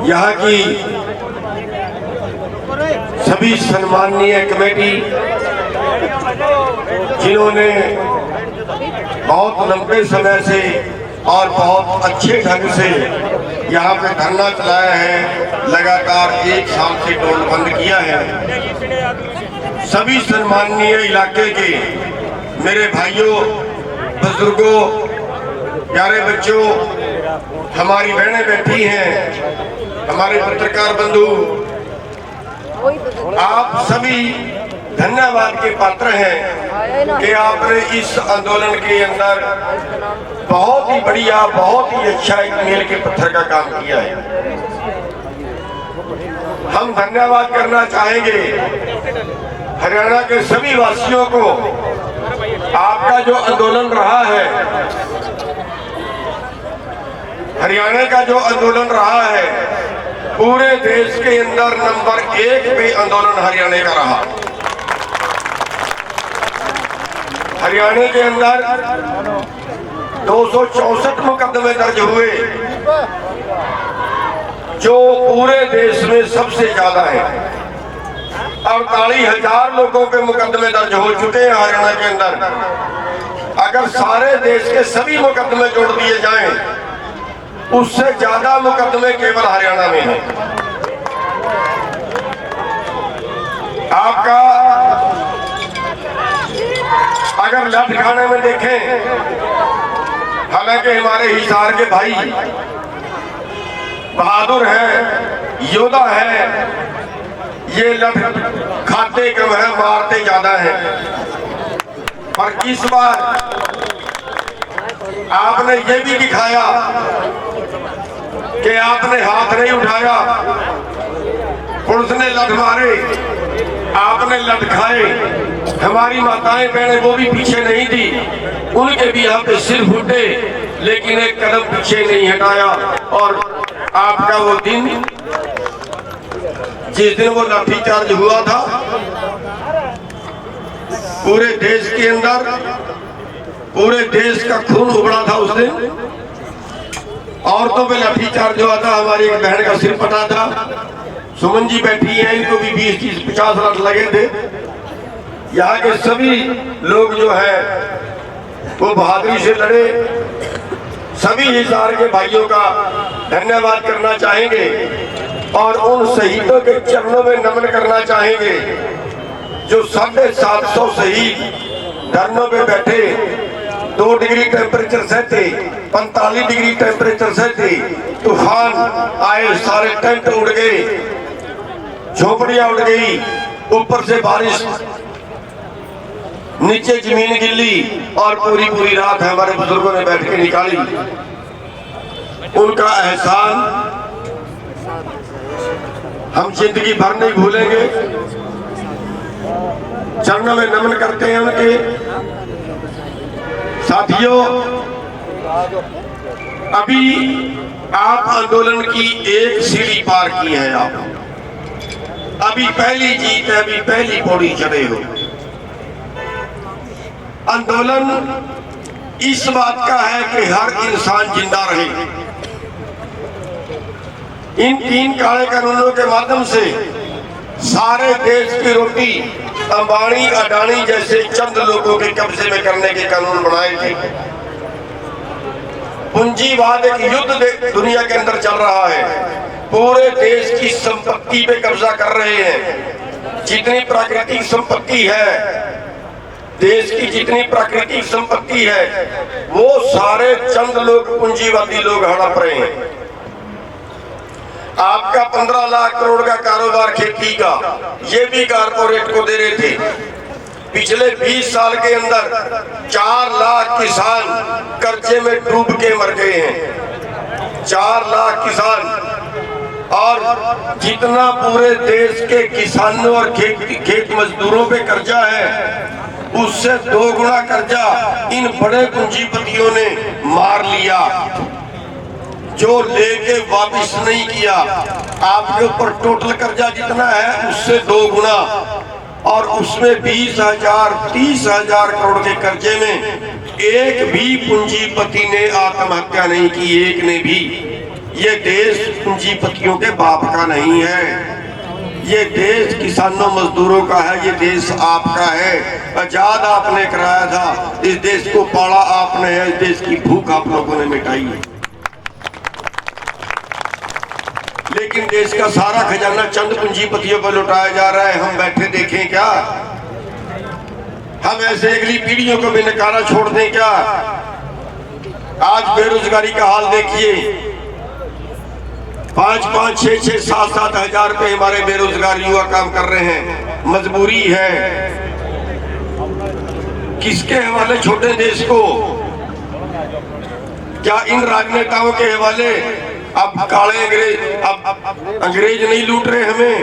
यहाँ की सभी सम्माननीय कमेटी जिन्होंने बहुत लंबे समय से और बहुत अच्छे ढंग से यहाँ पे धरना चलाया है, लगातार 1 साल से टोल बंद किया है। सभी सम्माननीय इलाके के मेरे भाइयों, बुजुर्गों, प्यारे बच्चों, हमारी बहनें बैठी हैं, हमारे पत्रकार बंधु, आप सभी धन्यवाद के पात्र हैं कि आपने इस आंदोलन के अंदर बहुत ही बढ़िया, बहुत ही अच्छा एक मील के पत्थर का काम किया है। हम धन्यवाद करना चाहेंगे हरियाणा के सभी वासियों को। आपका जो आंदोलन रहा है, हरियाणा का जो आंदोलन रहा है, पूरे देश के अंदर नंबर 1 पे आंदोलन हरियाणा का रहा। हरियाणा के अंदर 264 मुकदमे दर्ज हुए, जो पूरे देश में सबसे ज्यादा है। 48,000 लोगों पे मुकदमे दर्ज हो चुके हैं हरियाणा के अंदर। अगर सारे देश के सभी मुकदमे जोड़ दिए जाएं, उससे ज्यादा मुकदमे केवल हरियाणा में हैं। आपका अगर लठखाने में देखें, हालांकि हमारे हिसार के भाई बहादुर हैं, योद्धा हैं, ये लठ खाते कम है, मारते ज्यादा है। पर इस बार आपने ये भी दिखाया कि आपने हाथ नहीं उठाया, पुलिस ने लठ मारे, आपने लठ खाए। हमारी माताएं बहनें वो भी पीछे नहीं थी, उनके भी यहाँ पे सिर फूटे, लेकिन एक कदम पीछे नहीं हटाया। और आपका वो दिन, जिस दिन वो लाठीचार्ज हुआ था, पूरे देश के अंदर पूरे देश का खून उबड़ा था उस दिन। औरतों पे लाठीचार्ज हुआ था, हमारी एक बहन का सिर फटा था। सुमन जी बैठी हैं, इनको भी 20-30-50 लाख लगे थे। यहाँ के सभी लोग जो है वो बहादुरी से लड़े। सभी हिसार के भाइयों का धन्यवाद करना चाहेंगे और उन शहीदों के चरणों में नमन करना चाहेंगे जो 750 शहीद धरनों पे बैठे, 2 डिग्री टेम्परेचर सहते, 45 डिग्री टेम्परेचर सहते, तूफान आए, सारे टेंट उड़ गए, झोपड़ियां उड़ गई, ऊपर से बारिश, नीचे जमीन गिल्ली, और पूरी रात हमारे बुजुर्गों ने बैठ के निकाली। उनका एहसान हम जिंदगी भर नहीं भूलेंगे। चरणों में नमन करते हैं उनके। साथियों, अभी आप आंदोलन की एक सीढ़ी पार की है। आप अभी पहली जीत है, अभी पहली पौड़ी चढ़े हो। आंदोलन इस बात का है कि हर इंसान जिंदा रहे। इन 3 काले कानूनों के माध्यम से सारे देश की रोटी अंबानी अडानी जैसे चंद लोगों के कब्जे में करने के कानून बनाए थे। पूंजीवाद एक युद्ध दुनिया के अंदर चल रहा है, पूरे देश की संपत्ति पे कब्जा कर रहे हैं। जितनी प्राकृतिक संपत्ति है, देश की जितनी प्राकृतिक संपत्ति है, वो सारे चंद लोग, पूंजीवादी लोग हड़प रहे हैं। आपका 15 लाख करोड़ का कारोबार खेती का, ये भी कारपोरेट को दे रहे थे। पिछले 20 साल के अंदर 4 लाख किसान कर्जे में डूब के मर गए हैं। 4 लाख किसान, और जितना पूरे देश के किसानों और खेत मजदूरों पे कर्जा है, उससे 2 गुना कर्जा इन बड़े पूंजीपतियों ने मार लिया, जो लेके वापस नहीं किया। आपके ऊपर टोटल कर्जा जितना है उससे 2 गुना, और उसमें 20,000-30,000 करोड़ के कर्जे में एक भी पूंजीपति ने आत्महत्या नहीं की, एक ने भी। ये देश पूंजीपतियों के बाप का नहीं है, ये देश किसानों मजदूरों का है, ये देश आपका है। आजाद आपने कराया था, इस देश को पाला आपने है, इस देश की भूख आप लोगों ने मिटाई है। लेकिन देश का सारा खजाना चंद पूंजीपतियों को लुटाया जा रहा है। हम बैठे देखें क्या? हम ऐसे अगली पीढ़ियों को भी नकारा छोड़ दें क्या? आज बेरोजगारी का हाल देखिए, 5-5, 6-6, 7-7 हजार रुपए हमारे बेरोजगार युवा काम कर रहे हैं। मजबूरी है, किसके हवाले छोटे देश को? क्या इन राजनेताओं के हवाले? अब काले अंग्रेज, अब अंग्रेज नहीं लूट रहे हमें।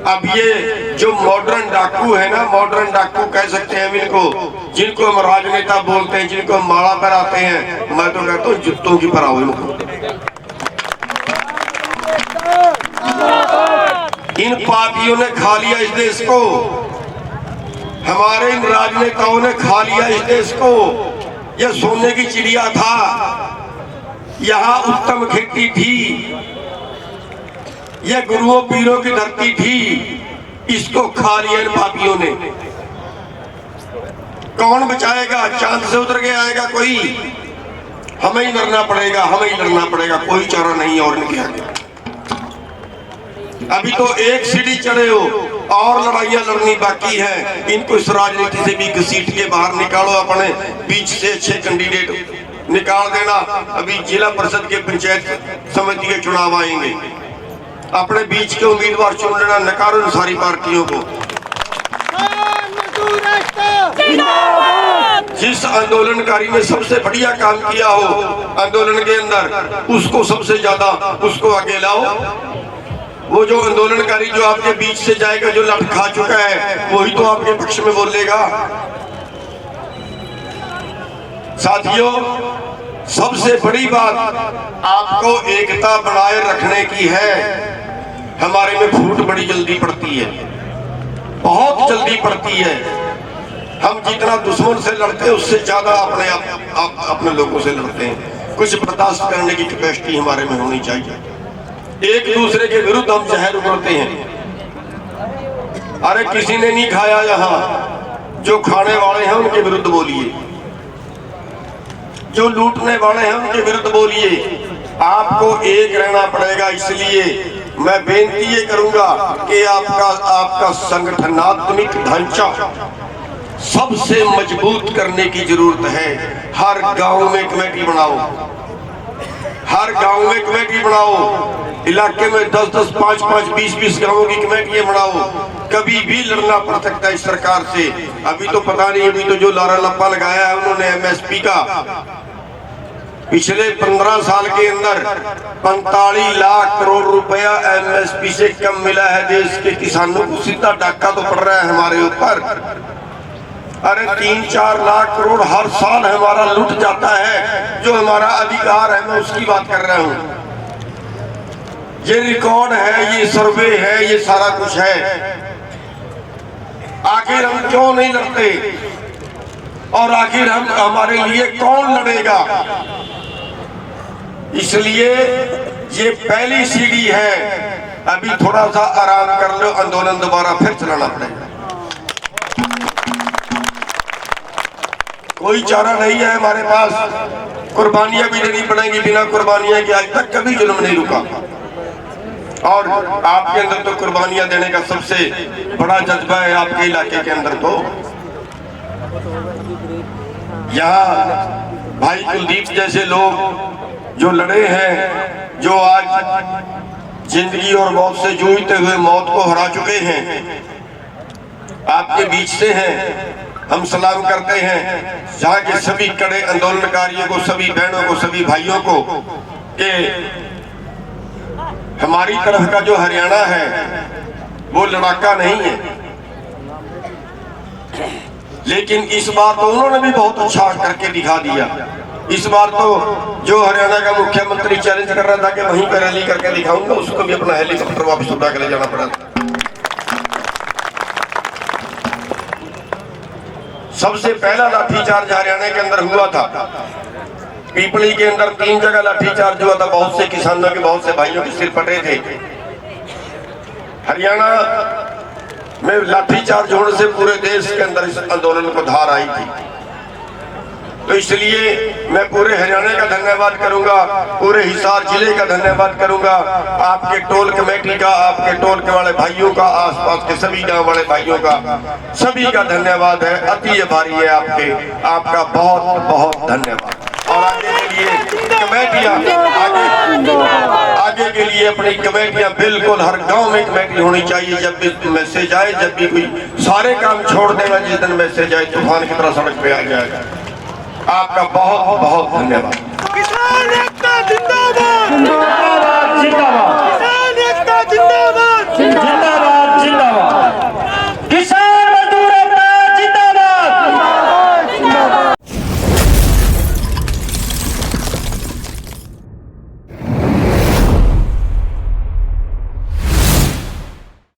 अब ये जो मॉडर्न डाकू है ना, मॉडर्न डाकू कह सकते हैं इनको, जिनको हम राजनेता बोलते हैं, जिनको हम माला पहनाते हैं, मैं तो कहता हूँ जुत्तों की पराओ इनको। इन पापियों ने खा लिया इस देश को, हमारे इन राजनेताओं ने खा लिया इस देश को। यह सोने की चिड़िया था, यहाँ उत्तम खेती थी, यह गुरुओं पीरों की धरती थी, इसको खा लिया इन पापियों ने। कौन बचाएगा? चांद से उतर के आएगा कोई? हमें ही लड़ना पड़ेगा, हमें ही लड़ना पड़ेगा, कोई चारा नहीं और इनके आगे। अभी तो एक सीढ़ी चढ़े हो, और लड़ाइयां लड़नी बाकी है। इनको इस राजनीति से भी घसीट के बाहर निकालो, अपने बीच से अच्छे कैंडिडेट निकाल देना। अभी जिला परिषद के पंचायत समिति के चुनाव आएंगे, अपने बीच के उम्मीदवार चुन लेना, नकारो इन सारी पार्टियों को। जिस आंदोलनकारी ने सबसे बढ़िया काम किया हो आंदोलन के अंदर, उसको सबसे ज्यादा उसको आगे लाओ। वो जो आंदोलनकारी जो आपके बीच से जाएगा, जो लट खा चुका है, वही तो आपके पक्ष में बोलेगा। साथियों, सबसे बड़ी बात आपको एकता बनाए रखने की है। हमारे में फूट बड़ी जल्दी पड़ती है, बहुत जल्दी पड़ती है। हम जितना दुश्मन से लड़ते हैं, उससे ज्यादा अपने लोगों से लड़ते हैं। कुछ बर्दाश्त करने की कैपेसिटी हमारे में होनी चाहिए। एक दूसरे के विरुद्ध हम जहर उगलते हैं। अरे किसी ने नहीं खाया, यहाँ जो खाने वाले हैं उनके विरुद्ध बोलिए, जो लूटने वाले हैं उनके विरुद्ध बोलिए। आपको एक रहना पड़ेगा। इसलिए मैं बेनती ये करूंगा कि आपका संगठनात्मक ढांचा सबसे मजबूत करने की जरूरत है। हर गांव में कमेटी बनाओ, हर गांव में कमेटी बनाओ, इलाके में 10-10, 5-5, 20-20 गांवों की कमेटियां बनाओ। कभी भी लड़ना पड़ सकता है इस सरकार से। अभी तो पता नहीं, अभी तो जो लारा लप्पा लगाया है उन्होंने एमएसपी का, पिछले 15 साल के अंदर 45 लाख करोड़ रुपया एमएसपी से कम मिला है देश के किसानों को। सीधा डाका तो पड़ रहा है हमारे ऊपर। अरे 3-4 लाख करोड़ हर साल हमारा लुट जाता है, जो हमारा अधिकार है, मैं उसकी बात कर रहा हूं। ये रिकॉर्ड है, ये सर्वे है, ये सारा कुछ है। आखिर हम क्यों नहीं लड़ते? और आखिर हमारे लिए कौन लड़ेगा? इसलिए ये पहली सीढ़ी है। अभी थोड़ा सा आराम कर लो, आंदोलन दोबारा फिर चलाना पड़ेगा। कोई चारा नहीं है हमारे पास। कुर्बानियां भी देनी पड़ेंगी, बिना कुर्बानियां के आज तक कभी जुल्म नहीं रुका। और आपके अंदर तो कुर्बानियां देने का सबसे बड़ा जज्बा है आपके इलाके के अंदर। तो यहाँ भाई कुलदीप जैसे लोग जो लड़े हैं, जो आज जिंदगी और मौत से जूझते हुए मौत को हरा चुके हैं, आपके बीच से हैं। हम सलाम करते हैं जहाँ के सभी कड़े आंदोलनकारियों को, सभी बहनों को, सभी भाइयों को, कि हमारी तरफ का जो हरियाणा है वो लड़ाका नहीं है। लेकिन इस बार तो उन्होंने भी बहुत अच्छा करके दिखा दिया। इस बार तो जो हरियाणा का मुख्यमंत्री चैलेंज कर रहा था कि वहीं पर रैली करके दिखाऊंगा, उसको भी अपना हेलीकॉप्टर वापस उड़ा के ले जाना पड़ा। सबसे पहला लाठीचार्ज हरियाणा के अंदर हुआ था। पीपली के अंदर 3 जगह लाठीचार्ज हुआ था, बहुत से किसानों के, बहुत से भाइयों के सिर फटे थे। हरियाणा में लाठीचार्ज होने से पूरे देश के अंदर इस आंदोलन को धार आई थी। तो इसलिए मैं पूरे हरियाणा का धन्यवाद करूंगा, पूरे हिसार जिले का धन्यवाद करूंगा, आपके टोल कमेटी का, आपके टोल के वाले भाइयों का, आसपास के सभी गांव वाले भाइयों का, सभी का धन्यवाद है। अति आभारी है आपका बहुत बहुत धन्यवाद। और आगे के लिए कमेटियां, आगे के लिए अपनी कमेटियां, बिल्कुल हर गांव में कमेटी होनी चाहिए। जब भी मैसेज आए, जब भी कोई सारे काम छोड़ देगा, जिस दिन मैसेज आए तूफान की तरह सड़क पे आ जाएगा। आपका बहुत बहुत धन्यवाद।